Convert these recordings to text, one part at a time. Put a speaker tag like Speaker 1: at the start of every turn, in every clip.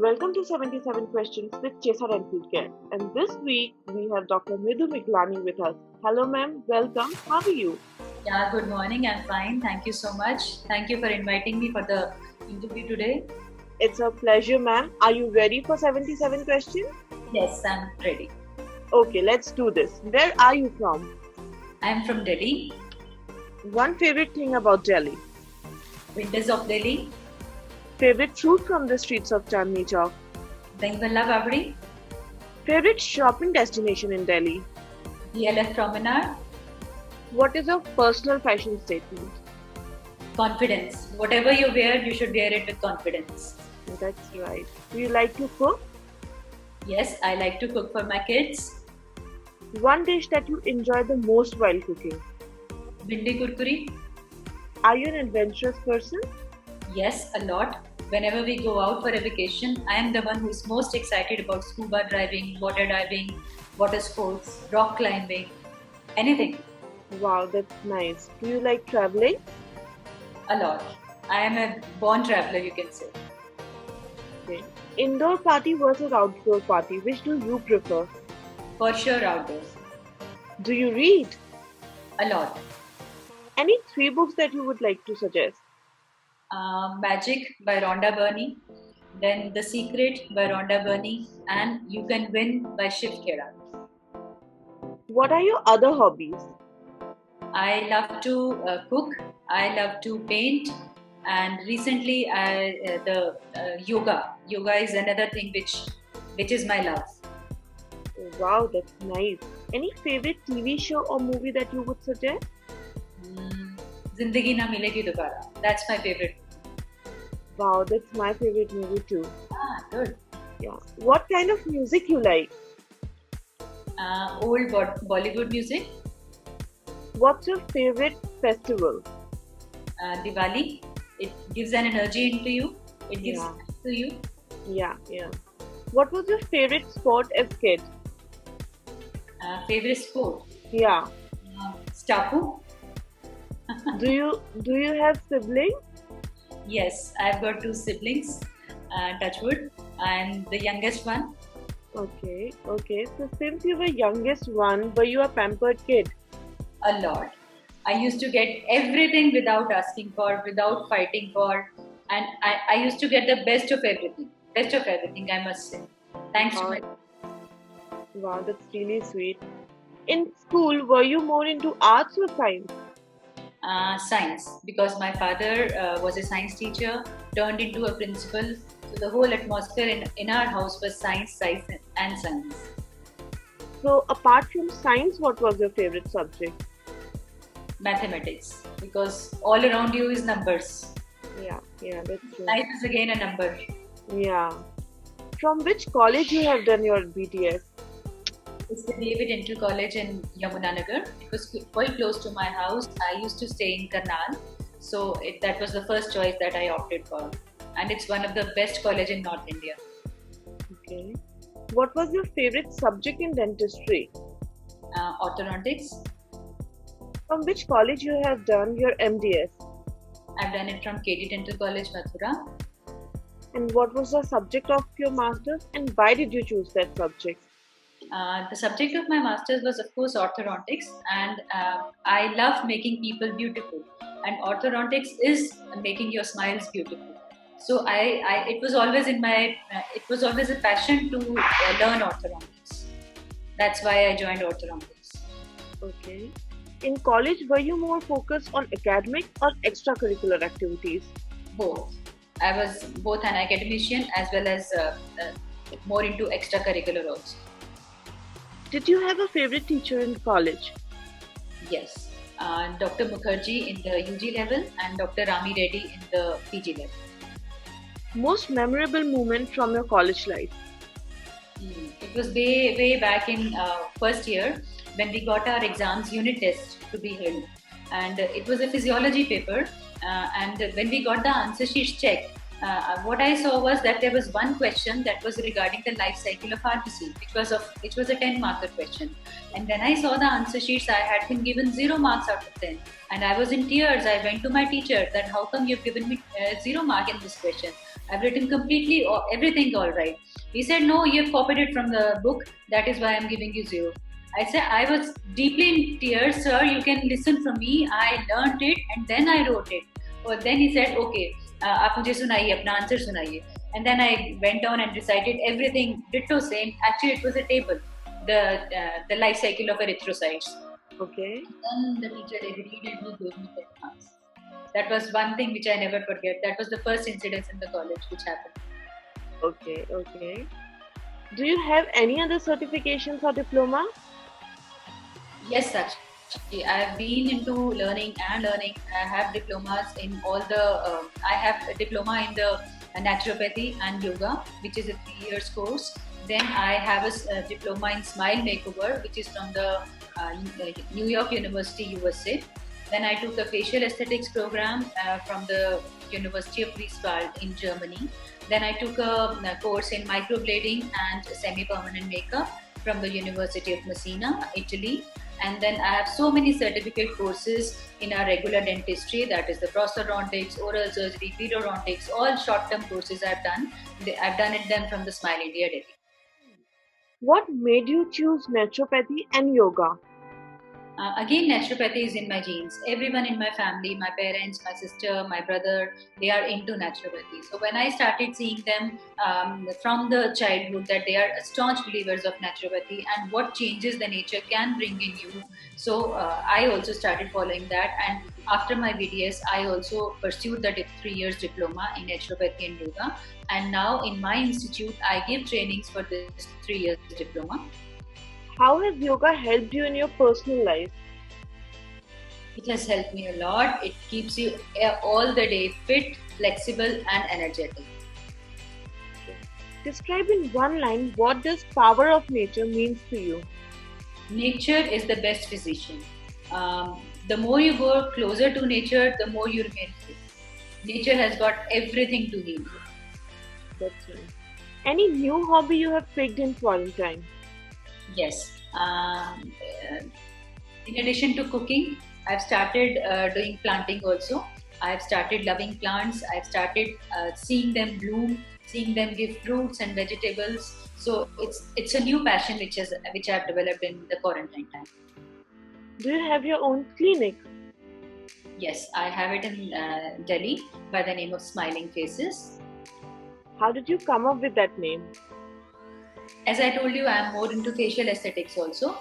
Speaker 1: Welcome to 77 Questions with Chesar and Foodcare. And this week we have Dr. Mridhu Miglani with us. Hello, ma'am. Welcome. How are you?
Speaker 2: Yeah, good morning. I'm fine. Thank you so much. Thank you for inviting me for the interview today.
Speaker 1: It's a pleasure, ma'am. Are you ready for 77 questions?
Speaker 2: Yes, I'm ready.
Speaker 1: Okay, let's do this. Where are you from?
Speaker 2: I'm from Delhi,
Speaker 1: One favorite thing about Delhi.
Speaker 2: winters of Delhi,
Speaker 1: Favorite fruit from the streets of Chandni Chowk.
Speaker 2: Dahi Bhalla Babdi,
Speaker 1: Favorite shopping destination in Delhi.
Speaker 2: DLF Promenade,
Speaker 1: What is your personal fashion statement?
Speaker 2: confidence. Whatever you wear, you should wear it with confidence.
Speaker 1: That's right. Do you like to cook?
Speaker 2: Yes, I like to cook for my kids.
Speaker 1: One dish that you enjoy the most while cooking.
Speaker 2: Bhindi kurkuri,
Speaker 1: Are you an adventurous person?
Speaker 2: yes, a lot. Whenever we go out for a vacation, I am the one who is most excited about scuba diving, water diving, water sports, rock climbing, anything.
Speaker 1: Wow, that's nice. Do you like traveling?
Speaker 2: A lot. I am a born traveler, you can say.
Speaker 1: Okay. Indoor party versus outdoor party, which do you prefer?
Speaker 2: For sure, outdoors.
Speaker 1: Do you read?
Speaker 2: A lot.
Speaker 1: Any three books that you would like to suggest?
Speaker 2: Magic by Rhonda Byrne, then The Secret by Rhonda Byrne, and You Can Win by Shiv Khera.
Speaker 1: What are your other hobbies?
Speaker 2: I love to cook. I love to paint, and recently, the yoga. Yoga is another thing which is my love.
Speaker 1: Wow, that's nice. Any favorite TV show or movie that you would suggest?
Speaker 2: Mm, Zindagi Na Milegi Dobara. That's my favorite.
Speaker 1: Wow, that's my favorite movie too.
Speaker 2: Ah, good.
Speaker 1: Yeah. What kind of music you like?
Speaker 2: Old Bollywood music.
Speaker 1: What's your favorite festival?
Speaker 2: Diwali. It gives an energy into you. It gives
Speaker 1: Yeah.
Speaker 2: life to you.
Speaker 1: Yeah. What was your favorite sport as kid?
Speaker 2: Favorite sport.
Speaker 1: Yeah.
Speaker 2: Stapu.
Speaker 1: Do you have siblings?
Speaker 2: Yes, I've got two siblings. Touchwood, and the youngest one.
Speaker 1: Okay. So since you were youngest one, were you a pampered kid?
Speaker 2: A lot. I used to get everything without asking for, without fighting for, and I used to get the best of everything. Best of everything, I must say. Thanks to my
Speaker 1: Wow, that's really sweet. In school, were you more into arts or science?
Speaker 2: science, because my father was a science teacher, turned into a principal. So the whole atmosphere in our house was science, and science.
Speaker 1: So apart from science, what was your favorite subject?
Speaker 2: Mathematics, because all around you is numbers.
Speaker 1: Yeah, that's true.
Speaker 2: Life is again a number.
Speaker 1: Yeah. From which college you have done your BTS?
Speaker 2: It's the David Inter College in Yamunanagar. It was quite close to my house. I used to stay in Karnal, so that was the first choice that I opted for. And it's one of the best college in North India.
Speaker 1: Okay. What was your favorite subject in dentistry?
Speaker 2: Orthodontics.
Speaker 1: From which college you have done your MDS?
Speaker 2: I've done it from KD Dental College, Mathura.
Speaker 1: And what was the subject of your master's and why did you choose that subject?
Speaker 2: The subject of my master's was, of course, orthodontics, and I love making people beautiful. And orthodontics is making your smiles beautiful. So it was always it was always a passion to learn orthodontics. That's why I joined orthodontics.
Speaker 1: Okay. In college, were you more focused on academic or extracurricular activities?
Speaker 2: Both. I was both an academician as well as more into extracurricular also.
Speaker 1: Did you have a favorite teacher in college?
Speaker 2: Yes. Dr. Mukherjee in the UG level and Dr. Rami Reddy in the PG level.
Speaker 1: Most memorable moment from your college life?
Speaker 2: It was way back in first year when we got our exams unit test to be held, and it was a physiology paper. And when we got the answer sheets checked, what I saw was that there was one question that was regarding the life cycle of pharmacy, which was a 10-marker question. And when I saw the answer sheets, I had been given 0 marks out of 10, and I was in tears. I went to my teacher that how come you've given me 0 mark in this question? I've written completely everything all right. He said, no, you have copied it from the book. That is why I'm giving you 0. I said, I was deeply in tears, sir. You can listen from me. I learned it and then I wrote it. But then he said, okay, आप मुझे सुनाइए, अपना answer सुनाइए. And then I went on and recited everything ditto same. Actually, it was a table, the life cycle of erythrocytes.
Speaker 1: Okay.
Speaker 2: Then the teacher agreed and he gave me 10 marks. That was one thing which I never forget. That was the first incident in the college which happened.
Speaker 1: Okay, okay. Do you have any other certifications or diploma?
Speaker 2: Yes, actually, I have been into learning. I have diplomas in all the. I have a diploma in the naturopathy and yoga, which is a 3 years course. Then I have a diploma in Smile Makeover, which is from the New York University, USA. Then I took a facial aesthetics program from the University of Greifswald in Germany. Then I took a course in microblading and semi-permanent makeup from the University of Messina, Italy. And then I have so many certificate courses in our regular dentistry, that is the prosthodontics, oral surgery, periodontics, all short-term courses I've done. I've done them from the Smile India, Delhi.
Speaker 1: What made you choose naturopathy and yoga?
Speaker 2: Again, naturopathy is in my genes. Everyone in my family, my parents, my sister, my brother, they are into naturopathy. So when I started seeing them from the childhood that they are staunch believers of naturopathy and what changes the nature can bring in you, so I also started following that. And after my BDS, I also pursued the 3 years diploma in naturopathy and yoga. And now in my institute, I give trainings for this 3 years diploma.
Speaker 1: How has yoga helped you in your personal life?
Speaker 2: It has helped me a lot. It keeps you all the day fit, flexible, and energetic.
Speaker 1: Describe in one line what this power of nature means to you.
Speaker 2: Nature is the best physician. The more you go closer to nature, the more you remain fit. Nature has got everything to heal you.
Speaker 1: That's right. Any new hobby you have picked in quarantine?
Speaker 2: Yes. In addition to cooking, I've started doing planting also. I've started loving plants. I've started seeing them bloom, seeing them give fruits and vegetables. So it's a new passion which I've developed in the quarantine time.
Speaker 1: Do you have your own clinic?
Speaker 2: Yes, I have it in Delhi by the name of Smiling Faces.
Speaker 1: How did you come up with that name?
Speaker 2: As I told you, I am more into facial aesthetics also.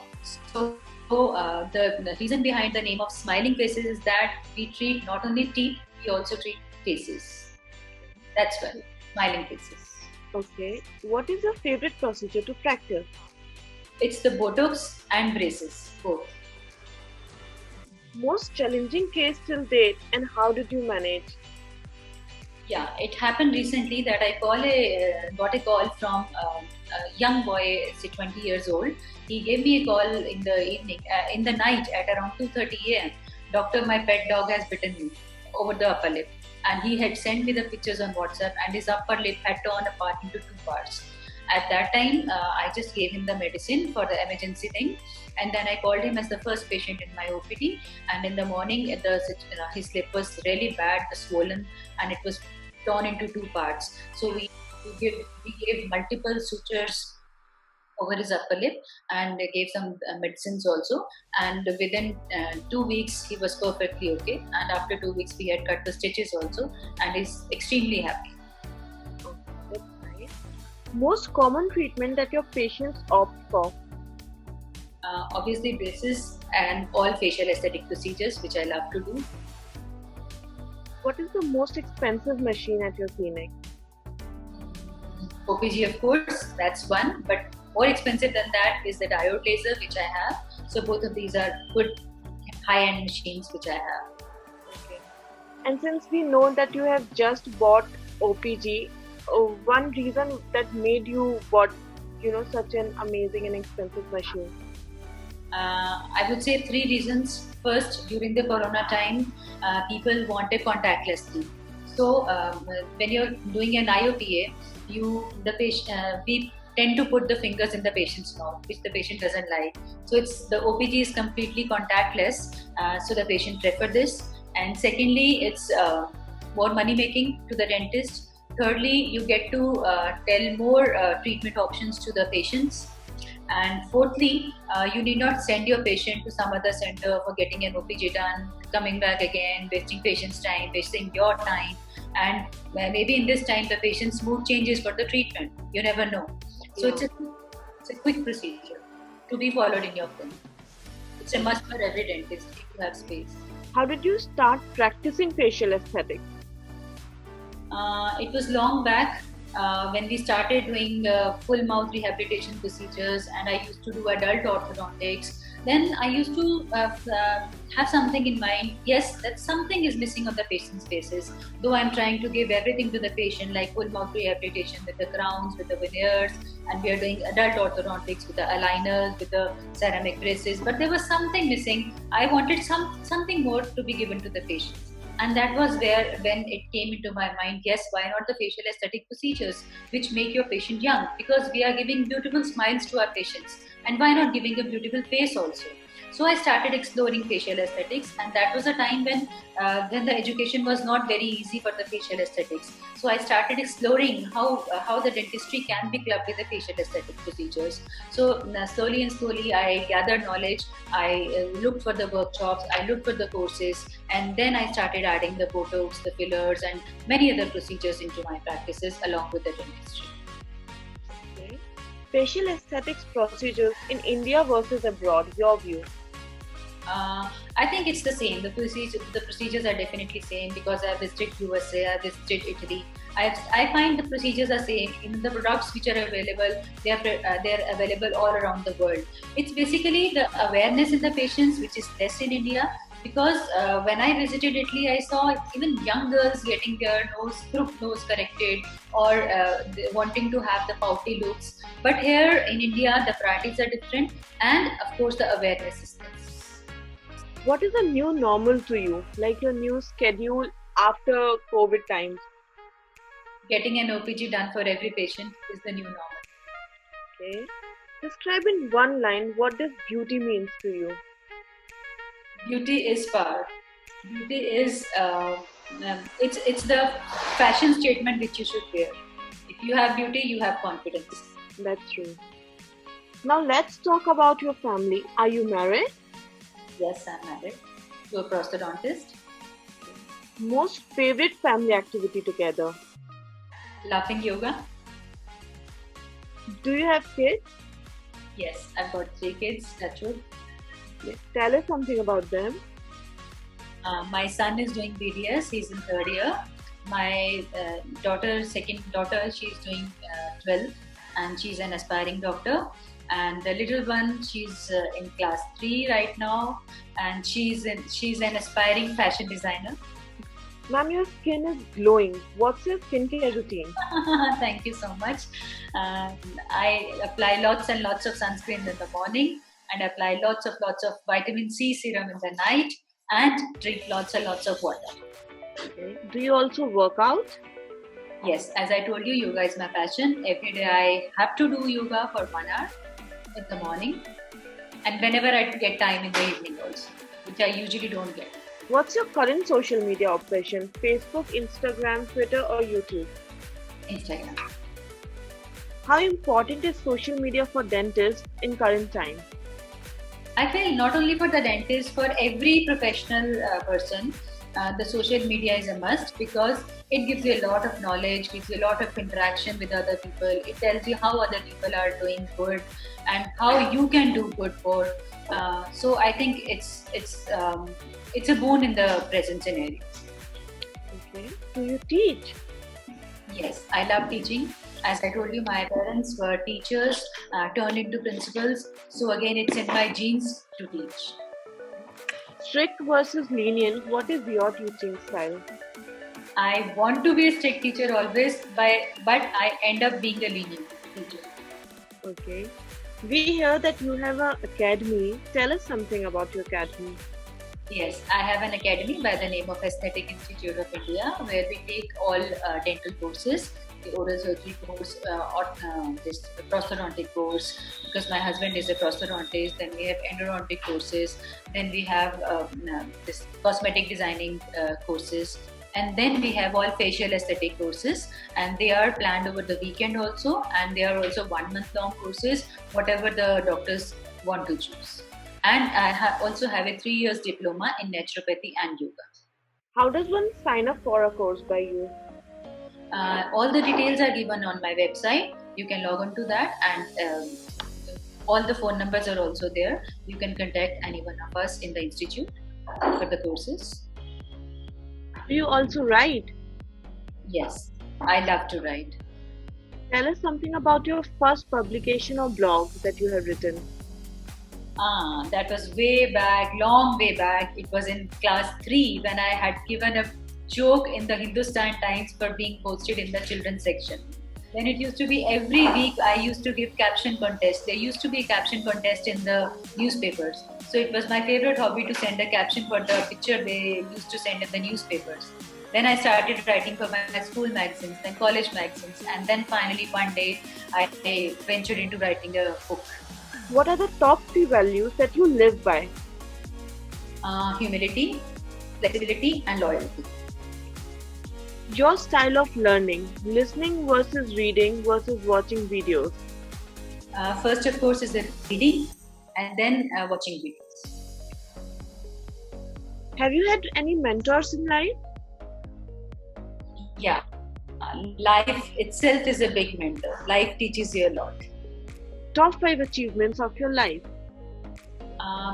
Speaker 2: So the reason behind the name of Smiling Faces is that we treat not only teeth, we also treat faces. That's why, Smiling Faces.
Speaker 1: Okay. What is your favorite procedure to practice?
Speaker 2: It's the Botox and braces, both.
Speaker 1: Most challenging case till date, and how did you manage?
Speaker 2: Yeah, it happened recently that I got a call from a young boy, say 20 years old. He gave me a call in the evening, in the night at around 2:30 a.m. Doctor, my pet dog has bitten me over the upper lip. And he had sent me the pictures on WhatsApp and his upper lip had torn apart into 2 parts. At that time, I just gave him the medicine for the emergency thing. And then I called him as the first patient in my OPD. And in the morning, his lip was really bad, swollen, and it was torn into 2 parts. So we gave multiple sutures over his upper lip and gave some medicines also. And within 2 weeks, he was perfectly okay. And after 2 weeks, we had cut the stitches also, and he's extremely happy.
Speaker 1: That's nice. Most common treatment that your patients opt for?
Speaker 2: Obviously, braces and all facial aesthetic procedures, which I love to do.
Speaker 1: What is the most expensive machine at your clinic?
Speaker 2: OPG, of course, that's one. But more expensive than that is the diode laser, which I have. So both of these are good high-end machines which I have.
Speaker 1: Okay. And since we know that you have just bought OPG, one reason that made you bought, such an amazing and expensive machine?
Speaker 2: I would say 3 reasons. First, during the corona time, people wanted contactless teeth. So when you're doing an IOPA, we tend to put the fingers in the patient's mouth, which the patient doesn't like. So the OPG is completely contactless, so the patient prefer this. And secondly, it's more money making to the dentist. Thirdly, you get to tell more treatment options to the patients. And fourthly, you need not send your patient to some other center for getting an OPG done, coming back again, wasting patient's time, wasting your time. And maybe in this time, the patient's mood changes for the treatment. You never know. So it's a quick procedure to be followed in your clinic. It's a must for every dentist to have space.
Speaker 1: How did you start practicing facial aesthetics?
Speaker 2: It was long back when we started doing full mouth rehabilitation procedures, and I used to do adult orthodontics. Then I used to have something in mind. Yes, that something is missing on the patient's faces. Though I'm trying to give everything to the patient, like full mouth rehabilitation with the crowns, with the veneers, and we are doing adult orthodontics with the aligners, with the ceramic braces. But there was something missing. I wanted something more to be given to the patient. And that was where, when it came into my mind, yes, why not the facial aesthetic procedures, which make your patient young? Because we are giving beautiful smiles to our patients. And why not giving a beautiful face also? So I started exploring facial aesthetics, and that was a time when the education was not very easy for the facial aesthetics. So I started exploring how the dentistry can be clubbed with the facial aesthetic procedures. So slowly and slowly, I gathered knowledge. I looked for the workshops, I looked for the courses, and then I started adding the Botox, the fillers, and many other procedures into my practices along with the dentistry.
Speaker 1: Okay. Facial aesthetics procedures in India versus abroad, your view?
Speaker 2: I think it's the same. The procedures are definitely same because I visited USA, I visited Italy. I find the procedures are same. Even the products which are available, they're available all around the world. It's basically the awareness in the patients which is less in India. Because when I visited Italy, I saw even young girls getting their crooked nose corrected, or wanting to have the pouty looks. But here in India, the priorities are different, and of course, the awareness is less.
Speaker 1: What is a new normal to you? Like your new schedule after COVID times?
Speaker 2: Getting an OPG done for every patient is the new normal.
Speaker 1: Okay. Describe in one line what does beauty means to you?
Speaker 2: Beauty is power. Beauty is it's the fashion statement which you should wear. If you have beauty, you have confidence.
Speaker 1: That's true. Now let's talk about your family. Are you married?
Speaker 2: Yes, I'm married to a prosthodontist.
Speaker 1: Most favorite family activity together?
Speaker 2: Laughing yoga.
Speaker 1: Do you have kids?
Speaker 2: Yes, I've got 3 kids. That's true.
Speaker 1: Yes. Tell us something about them.
Speaker 2: My son is doing BDS. He's in 3rd year. My second daughter, she's doing 12, and she's an aspiring doctor. And the little one, she's in class 3 right now, and she's an aspiring fashion designer.
Speaker 1: Ma'am, your skin is glowing. What's your skincare routine?
Speaker 2: Thank you so much. I apply lots and lots of sunscreen in the morning, and apply lots of vitamin C serum in the night, and drink lots and lots of water.
Speaker 1: Okay. Do you also work out?
Speaker 2: Yes, as I told you, yoga is my passion. Every day I have to do yoga for 1 hour in the morning, and whenever I get time in the evening also, which I usually don't get.
Speaker 1: What's your current social media obsession? Facebook, Instagram, Twitter, or YouTube?
Speaker 2: Instagram.
Speaker 1: How important is social media for dentists in current time?
Speaker 2: I feel not only for the dentist, for every professional person, the social media is a must, because it gives you a lot of knowledge, gives you a lot of interaction with other people. It tells you how other people are doing good and how you can do good for. So I think it's a boon in the present scenario.
Speaker 1: Okay. Do you teach?
Speaker 2: Yes, I love teaching. As I told you, my parents were teachers, turned into principals. So again, it's in my genes to teach.
Speaker 1: Strict versus lenient, what is your teaching style?
Speaker 2: I want to be a strict teacher always, but I end up being a lenient teacher.
Speaker 1: Okay. We hear that you have an academy. Tell us something about your academy.
Speaker 2: Yes, I have an academy by the name of Aesthetic Institute of India, where we take all dental courses, the oral surgery course, this prosthodontic course, because my husband is a prosthodontist. Then we have endodontic courses. Then we have this cosmetic designing courses, And then we have all facial aesthetic courses, and they are planned over the weekend also, and they are also 1 month long courses, whatever the doctors want to choose. And I also have a 3 years diploma in naturopathy and yoga.
Speaker 1: How does one sign up for a course by you?
Speaker 2: All the details are given on my website. You can log on to that, and all the phone numbers are also there. You can contact any one of us in the institute for the courses.
Speaker 1: Do you also write?
Speaker 2: Yes, I love to write.
Speaker 1: Tell us something about your first publication or blog that you have written.
Speaker 2: That was way back, long way back. It was in class 3 when I had given a joke in the Hindustan Times for being posted in the children's section. Then it used to be every week I used to give caption contest. There used to be a caption contest in the newspapers. So it was my favorite hobby to send a caption for the picture they used to send in the newspapers. Then I started writing for my school magazines, then college magazines, and then finally one day I ventured into writing a book.
Speaker 1: What are the top 3 values that you live by?
Speaker 2: Humility, flexibility, and loyalty.
Speaker 1: Your style of learning, listening versus reading versus watching videos.
Speaker 2: First, of course, is the reading, and then watching videos.
Speaker 1: Have you had any mentors in life?
Speaker 2: Yeah. Life itself is a big mentor. Life teaches you a lot.
Speaker 1: Top 5 achievements of your life.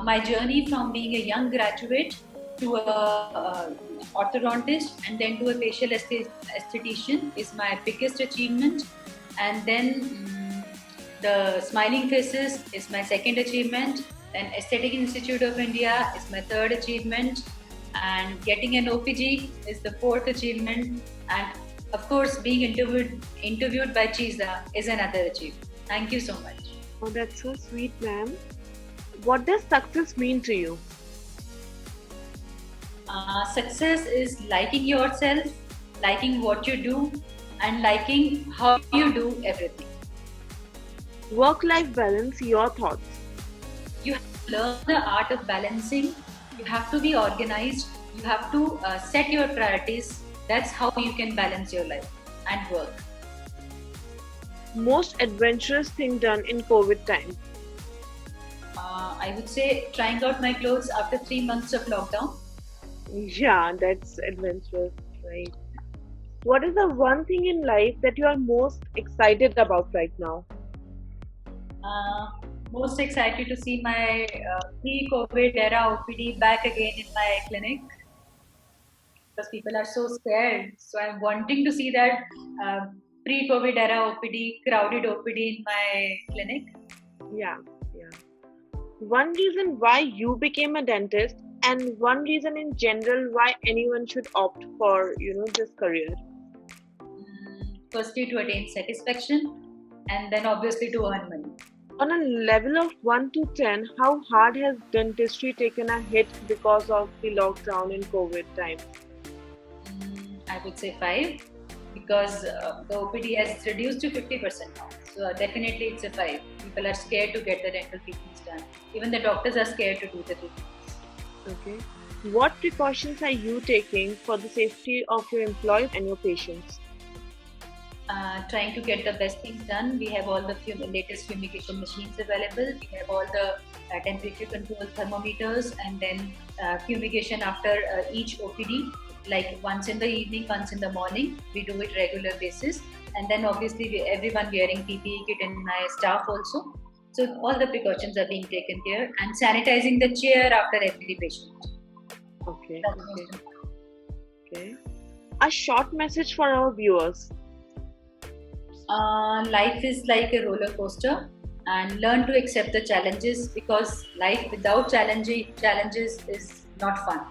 Speaker 2: My journey from being a young graduate to a orthodontist and then to a facial esthetician is my biggest achievement. And then the Smiling Faces is my second achievement. Then Aesthetic Institute of India is my third achievement. And getting an OPG is the fourth achievement. And of course, being interviewed by Cheeza is another achievement. Thank you so much.
Speaker 1: Oh, that's so sweet, ma'am. What does success mean to you?
Speaker 2: Success is liking yourself, liking what you do, and liking how you do everything.
Speaker 1: Work-life balance, your thoughts.
Speaker 2: You have to learn the art of balancing. You have to be organized. You have to set your priorities. That's how you can balance your life and work.
Speaker 1: Most adventurous thing done in COVID time.
Speaker 2: I would say trying out my clothes after 3 months of lockdown.
Speaker 1: Yeah, that's adventurous, right? What is the one thing in life that you are most excited about right now?
Speaker 2: Most excited to see my pre-COVID era OPD back again in my clinic, because people are so scared. So I'm wanting to see that pre-COVID era OPD, crowded OPD in my clinic.
Speaker 1: Yeah. One reason why you became a dentist, and one reason in general why anyone should opt for, this career.
Speaker 2: Firstly, to attain satisfaction, and then obviously to earn money.
Speaker 1: On a level of 1 to 10, how hard has dentistry taken a hit because of the lockdown in COVID time?
Speaker 2: I would say 5, because the OPD has reduced to 50% now. So definitely it's a 5. People are scared to get the dental treatments done. Even the doctors are scared to do the treatments.
Speaker 1: Okay. What precautions are you taking for the safety of your employees and your patients?
Speaker 2: Trying to get the best things done. We have all the latest fumigation machines available. We have all the temperature control thermometers, and then fumigation after each OPD, like once in the evening, once in the morning. We do it regular basis, and then obviously everyone wearing PPE kit and my staff also. So all the precautions are being taken care, and sanitizing the chair after every patient.
Speaker 1: Okay. A short message for our viewers.
Speaker 2: Life is like a roller coaster, and learn to accept the challenges, because life without challenges is not fun.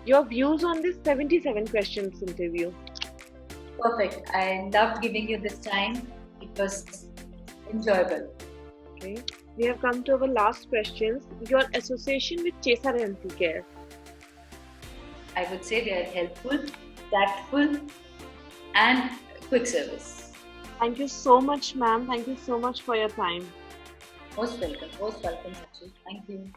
Speaker 1: Your views on this 77 questions interview?
Speaker 2: Perfect. I loved giving you this time. It was enjoyable.
Speaker 1: Okay. We have come to our last questions. Your association with Cheeza Dental Care?
Speaker 2: I would say they are helpful, tactful, and quick service.
Speaker 1: Thank you so much, ma'am. Thank you so much for your time.
Speaker 2: Most welcome, Sachi. Thank you.